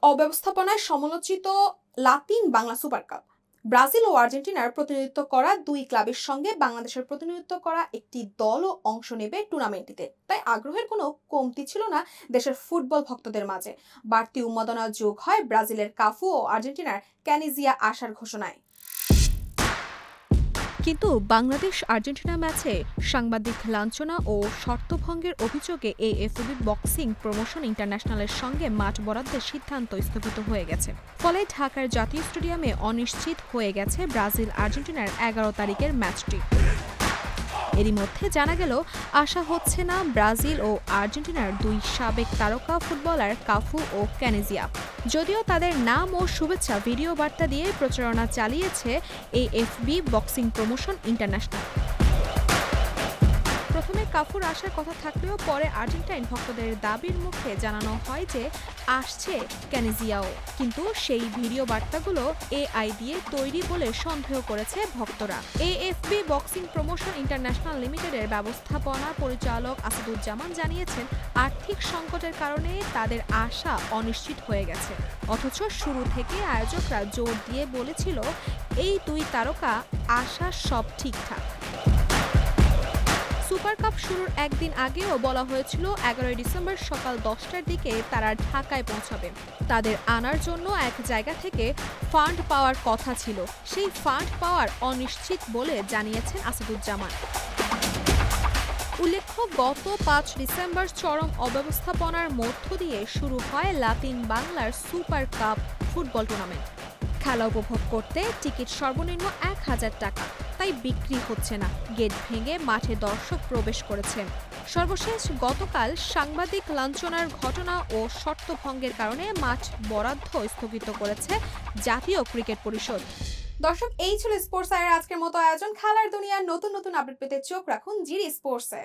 অব্যবস্থাপনায় সমালোচিত Latin Bangla super cup. Brazil ও আর্জেন্টিনার প্রতিনিধিত্ব করা দুই ক্লাবের সঙ্গে বাংলাদেশের প্রতিনিধিত্ব করা একটি দলও অংশ নেবে টুর্নামেন্টটিতে, তাই আগ্রহের কোনো কমতি ছিল না দেশের ফুটবল ভক্তদের মাঝে। বাড়তি উন্মাদনা যোগ হয় ব্রাজিলের কাফু ও আর্জেন্টিনার ক্যানিজিয়া আসার ঘোষণায়। কিন্তু বাংলাদেশ আর্জেন্টিনা ম্যাচে সাংবাদিক লাঞ্ছনা ও শর্তভঙ্গের অভিযোগে এএফবি বক্সিং প্রমোশন ইন্টারন্যাশনালের সঙ্গে মাঠ বরাদ্দের সিদ্ধান্ত স্থগিত হয়ে গেছে। ফলে ঢাকার জাতীয় স্টেডিয়ামে অনিশ্চিত হয়ে গেছে ব্রাজিল আর্জেন্টিনার ১১ তারিখের ম্যাচটি। এরই মধ্যে জানা গেল, আশা হচ্ছে না ব্রাজিল ও আর্জেন্টিনার দুই সাবেক তারকা ফুটবলার কাফু ও ক্যানিজিয়া। যদিও তাদের নাম ও শুভেচ্ছা ভিডিও বার্তা দিয়ে প্রচারণা চালিয়েছে এএফবি বক্সিং প্রমোশন ইন্টারন্যাশনাল। প্রথমে কাফুর আসার কথা থাকলেও পরে আর্জেন্টাইন ভক্তদের দাবির মুখে জানানো হয় যে আসছে ক্যানিজিয়াও, কিন্তু সেই ভিডিও বার্তাগুলো এআই দিয়ে তৈরি বলে সন্দেহ করেছে ভক্তরা। এএফবি বক্সিং প্রমোশন ইন্টারন্যাশনাল লিমিটেডের ব্যবস্থাপনা পরিচালক আসাদুজ্জামান জানিয়েছেন, আর্থিক সংকটের কারণে তাদের আশা অনিশ্চিত হয়ে গেছে। অথচ শুরু থেকে আয়োজকরা জোর দিয়ে বলেছিল এই দুই তারকা আশা সব ঠিকঠাক। সুপার কাপ শুরুর একদিন আগেও বলা হয়েছিল ১১ ডিসেম্বর সকাল ১০টার দিকে তারা ঢাকায় পৌঁছাবে। তাদের আনার জন্য এক জায়গা থেকে ফান্ড পাওয়ার কথা ছিল, সেই ফান্ড পাওয়ার অনিশ্চিত বলে জানিয়েছেন আসাদুজ্জামান। উল্লেখ্য, গত ৫ ডিসেম্বর চরম অব্যবস্থাপনার মধ্য দিয়ে শুরু হয় লাতিন বাংলার সুপার কাপ ফুটবল টুর্নামেন্ট। খেলা উপভোগ করতে টিকিট সর্বনিম্ন ১,০০০ টাকা, তাই বিক্রি হচ্ছে না। গেট ভেঙে মাঠে দর্শক প্রবেশ করেছেন। সর্বশেষ গতকাল সাংবাদিক লাঞ্ছনার ঘটনা ও শর্তভঙ্গের কারণে মাঠ বরাদ্দ স্থগিত করেছে জাতীয় ক্রিকেট পরিষদ। দর্শক, এই ছিল স্পোর্টস আয়ের আজকের মতো আয়োজন। খেলার দুনিয়ার নতুন নতুন আপডেট পেতে চোখ রাখুন জিডি স্পোর্টসে।